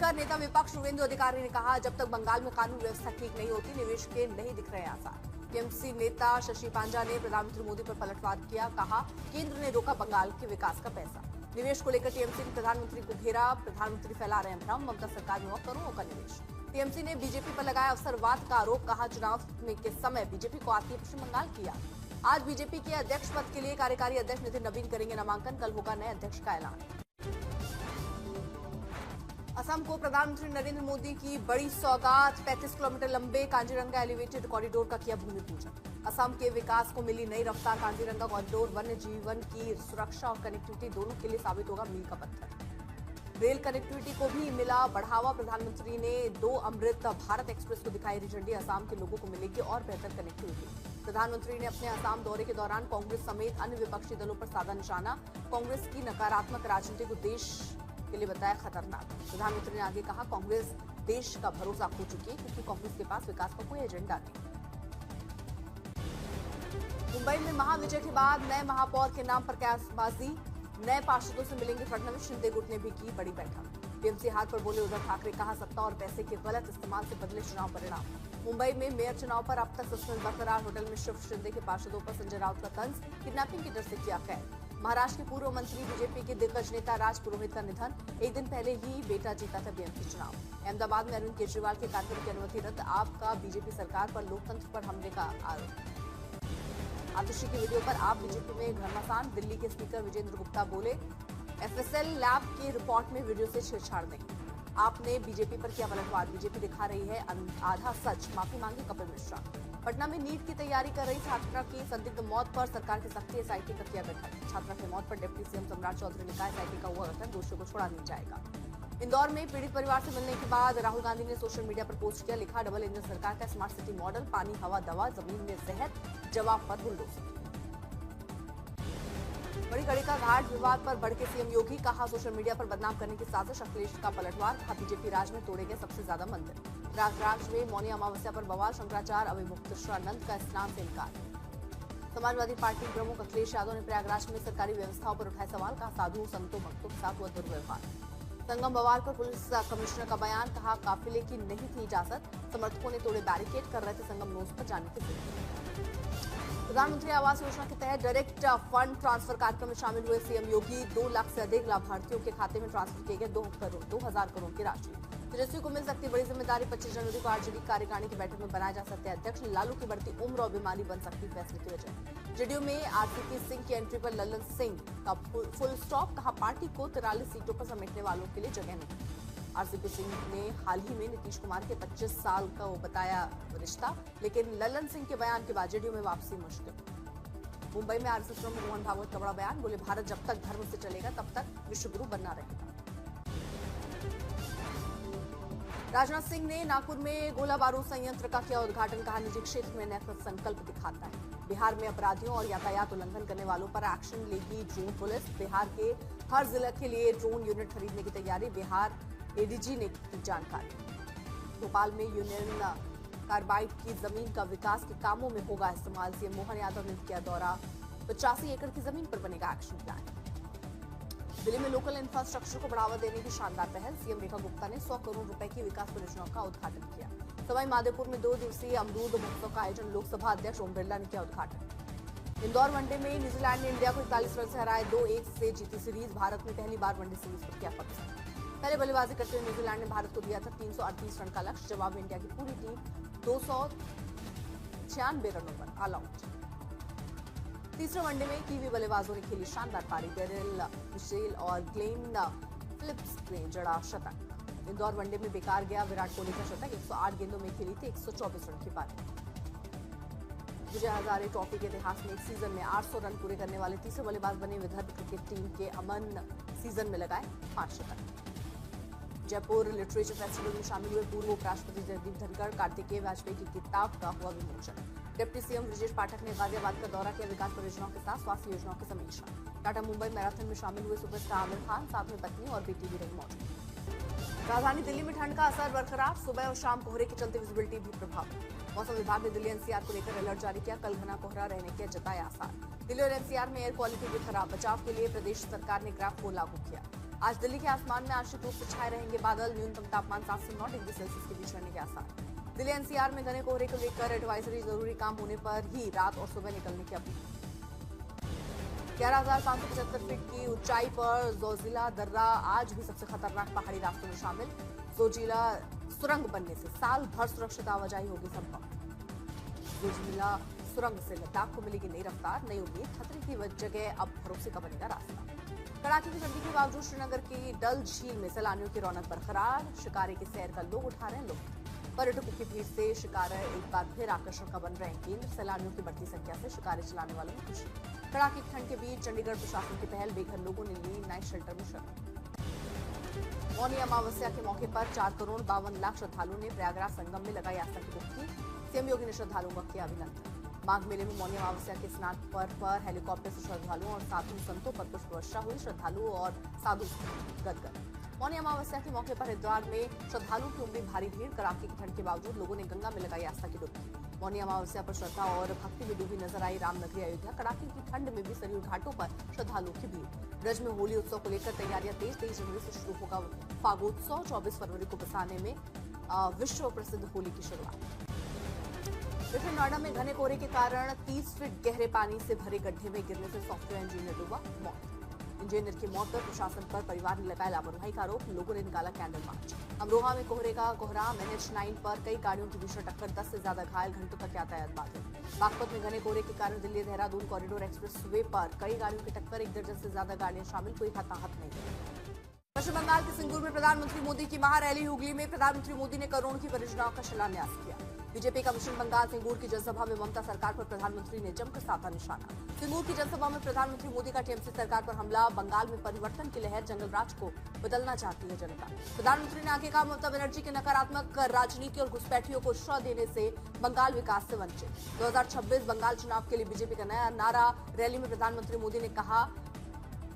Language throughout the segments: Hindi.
लेकर नेता विपक्ष शुवेंदु अधिकारी ने कहा, जब तक बंगाल में कानून व्यवस्था ठीक नहीं होती, निवेश के नहीं दिख रहे आसार। टीएमसी नेता शशि पांजा ने प्रधानमंत्री मोदी पर पलटवार किया, कहा केंद्र ने रोका बंगाल के विकास का पैसा। निवेश को लेकर टीएमसी ने प्रधानमंत्री को घेरा, प्रधानमंत्री फैला रहे हैं भ्रम, ममता सरकार में हुआ करोड़ों का निवेश। टीएमसी ने बीजेपी पर लगाया अवसरवाद का आरोप, कहा चुनाव के समय बीजेपी को आती पश्चिम बंगाल किया। आज बीजेपी के अध्यक्ष पद के लिए कार्यकारी अध्यक्ष नितिन नवीन करेंगे नामांकन, कल होगा नए अध्यक्ष का ऐलान। असम को प्रधानमंत्री नरेंद्र मोदी की बड़ी सौगात, 35 किलोमीटर लंबे कांजीरंगा एलिवेटेड कॉरिडोर का किया भूमि पूजन। असम के विकास को मिली नई रफ्तार, कांजीरंगा कॉरिडोर वन्य जीवन की सुरक्षा और कनेक्टिविटी दोनों के लिए साबित होगा मील का पत्थर। रेल कनेक्टिविटी को भी मिला बढ़ावा, प्रधानमंत्री ने 2 अमृत भारत एक्सप्रेस को दिखाई हरी झंडी, असम के लोगों को मिलेगी और बेहतर कनेक्टिविटी। प्रधानमंत्री ने अपने असम दौरे के दौरान कांग्रेस समेत अन्य विपक्षी दलों पर साधा निशाना, कांग्रेस की नकारात्मक राजनीति को देश के लिए बताया खतरनाक। प्रधानमंत्री ने आगे कहा, कांग्रेस देश का भरोसा खो चुकी है क्योंकि कांग्रेस के पास विकास का कोई एजेंडा नहीं। मुंबई में महाविजय के बाद नए महापौर के नाम पर कयासबाजी, नए पार्षदों से मिलेंगे फडणवीस, शिंदे गुट ने भी की बड़ी बैठक। टीएमसी हाथ पर बोले उद्धव ठाकरे, कहा सत्ता और पैसे के गलत इस्तेमाल से बदले चुनाव परिणाम। मुंबई में मेयर चुनाव पर अब तक सस्पेंस बरकरार, होटल में शिव शिंदे के पार्षदों पर संजय राउत का तंज, किडनैपिंग के डर से किया कैद। महाराष्ट्र के पूर्व मंत्री बीजेपी के दिग्गज नेता राज पुरोहित का निधन, एक दिन पहले ही बेटा जीता था बीएमसी चुनाव। अहमदाबाद में अरविंद केजरीवाल के कार्यक्रम की अनुमति रद्द, आपका बीजेपी सरकार पर लोकतंत्र पर हमले का आरोप। आतिशी की वीडियो पर आप बीजेपी में घमासान, दिल्ली के स्पीकर विजेंद्र गुप्ता बोले, एफएसएल लैब की रिपोर्ट में वीडियो से छेड़छाड़ नहीं। आपने बीजेपी पर किया पलटवार, बीजेपी दिखा रही है आधा सच, माफी मांगी कपिल मिश्रा। पटना में नीट की तैयारी कर रही छात्रा की संदिग्ध मौत पर सरकार की सख्ती, एसआईटी का किया गठन। छात्रा की मौत पर डिप्टी सीएम सम्राट चौधरी ने कहा, एसआईटी का हुआ गठन, दोषियों को छोड़ा नहीं जाएगा। इंदौर में पीड़ित परिवार से मिलने के बाद राहुल गांधी ने सोशल मीडिया पर पोस्ट किया, लिखा डबल इंजन सरकार का स्मार्ट सिटी मॉडल, पानी हवा दवा, जमीन में जहर, जवाब पर बुलडोजर। बड़ी कड़ी का घाट विवाद पर भड़के सीएम योगी, कहा सोशल मीडिया पर बदनाम करने की साजिश, अखिलेश का पलटवार, कहा बीजेपी राज में तोड़े गए सबसे ज्यादा मंदिर। प्रयागराज में मौनी अमावस्या पर बवाल, शंकराचार्य अभिमुक्तेश्वरानंद का स्नान से इनकार। समाजवादी पार्टी प्रमुख अखिलेश यादव ने प्रयागराज में सरकारी व्यवस्थाओं पर उठाए सवाल, कहा साधु संतों भक्तों के साथ हुआ दुर्व्यवहार। संगम बवाल पर पुलिस कमिश्नर का बयान, कहा काफिले की नहीं थी इजाजत, समर्थकों ने तोड़े बैरिकेड, कर रहे थे संगम नोज पर जाने की जिद। प्रधानमंत्री आवास योजना के तहत डायरेक्ट फंड ट्रांसफर कार्यक्रम में शामिल हुए सीएम योगी, 2 लाख से अधिक लाभार्थियों के खाते में ट्रांसफर किए गए 2,000 करोड़ की राशि। तेजस्वी को मिल सकती बड़ी जिम्मेदारी, 25 जनवरी को आरजेडी कार्यकारिणी की बैठक में बनाए जा सकते हैं अध्यक्ष। लालू की बढ़ती उम्र और बीमारी बन सकती फैसले की वजह। जेडीयू में आरसीपी सिंह की एंट्री पर ललन सिंह का फुल स्टॉप, कहा पार्टी को 43 सीटों पर समेटने वालों के लिए जगह नहीं। आरसीपी सिंह ने हाल ही में नीतीश कुमार के 25 साल का वो बताया रिश्ता, लेकिन ललन सिंह के बयान के बाद जेडीयू में वापसी मुश्किल। मुंबई में आरएसएस प्रमुख मोहन भागवत का बड़ा बयान, बोले भारत जब तक धर्म से चलेगा तब तक विश्वगुरु बनना रहेगा। राजनाथ सिंह ने नागपुर में गोला बारूद संयंत्र का किया उद्घाटन, कहा निजी क्षेत्र में नया संकल्प दिखाता है। बिहार में अपराधियों और यातायात उल्लंघन करने वालों पर एक्शन लेगी ड्रोन पुलिस। बिहार के हर जिले के लिए ड्रोन यूनिट खरीदने की तैयारी, बिहार एडीजी ने की जानकारी। भोपाल में यूनियन कार्बाइड की जमीन का विकास के कामों में होगा इस्तेमाल, सीएम मोहन यादव ने किया दौरा, 85 एकड़ की जमीन पर बनेगा एक्शन प्लान। दिल्ली में लोकल इंफ्रास्ट्रक्चर को बढ़ावा देने की शानदार पहल, सीएम रेखा गुप्ता ने 100 करोड़ रुपए की विकास परियोजनाओं का उद्घाटन किया। सवाई माधोपुर में 2 दिवसीय अमरूद महोत्सव का आयोजन, लोकसभा अध्यक्ष ओम बिरला ने किया उद्घाटन। इंदौर वनडे में न्यूजीलैंड ने इंडिया को 41 रन से हराए, 2-1 से जीती सीरीज। भारत ने पहली बार वनडे सीरीज पर किया कब्जा। पहले बल्लेबाजी करते हुए न्यूजीलैंड ने भारत को दिया था 338 रन का लक्ष्य, जवाब में इंडिया की पूरी टीम 296 रनों पर ऑल आउट। तीसरे वनडे में कीवी बल्लेबाजों ने खेली शानदार पारी, डेरिल मिशेल और ग्लेन फिलिप्स ने जड़ा शतक। इंदौर वनडे में बेकार गया विराट कोहली का शतक, 108 गेंदों में खेली थी 124 रन की पारी। विजय हजारे ट्रॉफी के इतिहास में एक सीजन में 800 रन पूरे करने वाले तीसरे बल्लेबाज बने विदर्भ क्रिकेट टीम के अमन, सीजन में लगाए 5 शतक। जयपुर लिटरेचर फेस्टिवल में शामिल हुए पूर्व उपराष्ट्रपति जगदीप धनखड़, कार्तिकेय वाजपेयी की किताब का हुआ विमोचन। डिप्टी सीएम ब्रजेश पाठक ने गाजियाबाद का दौरा किया, विकास परियोजनाओं के साथ स्वास्थ्य योजनाओं की समीक्षा। टाटा मुंबई मैराथन में शामिल हुए सुपरस्टार आमिर खान, साथ में पत्नी और बेटी भी रही मौजूद। राजधानी दिल्ली में ठंड का असर बरकरार, सुबह और शाम कोहरे के चलते विजिबिलिटी भी प्रभावित। मौसम विभाग ने दिल्ली एनसीआर को लेकर अलर्ट जारी किया, कल घना कोहरा रहने के जताए आसार। दिल्ली और एनसीआर में एयर क्वालिटी भी खराब, बचाव के लिए प्रदेश सरकार ने ग्राफ को लागू किया। आज दिल्ली के आसमान में आंशिक रूप से छाए रहेंगे बादल। न्यूनतम तापमान 7 से 9 डिग्री सेल्सियस के बीच रहने के आसार। दिल्ली एनसीआर में घने कोहरे को लेकर एडवाइजरी, जरूरी काम होने पर ही रात और सुबह निकलने की अपील। 11,575 फीट की ऊंचाई पर जोजिला दर्रा आज भी सबसे खतरनाक पहाड़ी रास्तों में शामिल। जोजिला सुरंग बनने से साल भर सुरक्षित आवाजाही होगी संभव। जोजिला सुरंग से लद्दाख को मिलेगी नई रफ्तार, नई उम्मीद। खतरे की जगह अब भरोसे का बनेगा रास्ता। कड़ाके की ठंडी के बावजूद श्रीनगर की डल झील में सैलानियों की रौनक बरकरार। शिकारे की सैर का लोग उठा रहे हैं लुत्फ। पर्यटकों की भीड़ से शिकारे एक बार फिर आकर्षण का बन रहे हैं केंद्र। सैलानियों की बढ़ती संख्या से शिकारे चलाने वालों में खुशी। कड़ाके की ठंड के बीच चंडीगढ़ प्रशासन की पहल, बेघर लोगों ने ली नाइट शेल्टर में शरण। मौनी अमावस्या के मौके पर 4 करोड़ 52 लाख श्रद्धालुओं ने प्रयागराज संगम में लगाई आस्था की डुबकी। सीएम योगी ने श्रद्धालुओं का किया अभिनंदन। माघ मेले में मौनी अमावस्या के स्नान पर्व पर हेलीकॉप्टर से श्रद्धालुओं और साधु संतों पर पुष्प वर्षा हुई। श्रद्धालुओं और साधु गदगद। मौनी अमावस्या के मौके पर हरिद्वार में श्रद्धालुओं की उमड़ी भारी भीड़। कड़ाके की ठंड के बावजूद लोगों ने गंगा में लगाई आस्था की डुबकी। मौनी अमावस्या पर श्रद्धा और भक्ति में डूबी नजर आई रामनगरी अयोध्या। कड़ाके की ठंड में भी सरयू घाटों पर श्रद्धालुओं की भीड़। ब्रज में होली उत्सव को लेकर तैयारियां तेज। 23 जनवरी से शुरू होगा फागोत्सव। 24 फरवरी को बसाने में विश्व प्रसिद्ध होली की शुरुआत। ग्रेटर नोएडा में घने कोहरे के कारण 30 फीट गहरे पानी से भरे गड्ढे में गिरने से सॉफ्टवेयर इंजीनियर डूबा, मौत। इंजीनियर की मौत पर प्रशासन पर परिवार ने लगाया लापरवाही का आरोप। लोगों ने निकाला कैंडल मार्च। अमरोहा में कोहरे का कोहराम। NH9 पर कई गाड़ियों की भीषण टक्कर, 10 से ज्यादा घायल, घंटों तक यातायात बाधित। बागपत में घने कोहरे के कारण Delhi Dehradun corridor express way पर कई गाड़ियों की टक्कर, 1 दर्जन से ज्यादा गाड़ियां शामिल, कोई हताहत नहीं। पश्चिम बंगाल के सिंगूर में प्रधानमंत्री मोदी की महारैली। हुगली में प्रधानमंत्री मोदी ने करोड़ों की परियोजनाओं का शिलान्यास किया। बीजेपी का पश्चिम बंगाल सिंगूर की जनसभा में ममता सरकार पर प्रधानमंत्री ने जमकर साधा निशाना। सिंगूर की जनसभा में प्रधानमंत्री मोदी का टीएमसी सरकार पर हमला। बंगाल में परिवर्तन की लहर, जंगल राज को बदलना चाहती है जनता। प्रधानमंत्री ने आगे कहा, ममता बनर्जी के नकारात्मक राजनीति और घुसपैठियों को श्रय देने से बंगाल विकास से वंचित। 2026 बंगाल चुनाव के लिए बीजेपी का नया नारा। रैली में प्रधानमंत्री मोदी ने कहा,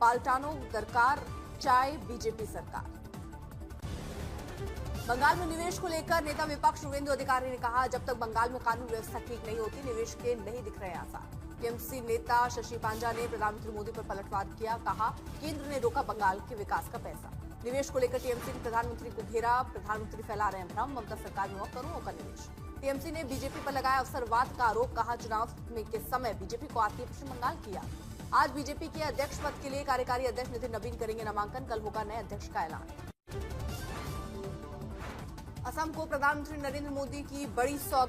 पालटानो दरकार चाहे बीजेपी सरकार। बंगाल में निवेश को लेकर नेता विपक्ष शुवेंदु अधिकारी ने कहा, जब तक बंगाल में कानून व्यवस्था ठीक नहीं होती, निवेश के नहीं दिख रहे आसार। टीएमसी नेता शशि पांजा ने प्रधानमंत्री मोदी पर पलटवार किया। कहा, केंद्र ने रोका बंगाल के विकास का पैसा। निवेश को लेकर टीएमसी ने प्रधानमंत्री को घेरा। प्रधानमंत्री फैला रहे हैं भ्रम। ममता सरकार में करोड़ों का निवेश। टीएमसी ने बीजेपी पर लगाया अवसरवाद का आरोप। कहा, चुनाव के समय बीजेपी को आती है पश्चिम बंगाल की याद। आज बीजेपी के अध्यक्ष पद के लिए कार्यकारी अध्यक्ष नितिन नवीन करेंगे नामांकन। कल होगा नए अध्यक्ष का ऐलान। असम को प्रधानमंत्री नरेंद्र मोदी की बड़ी सौगात।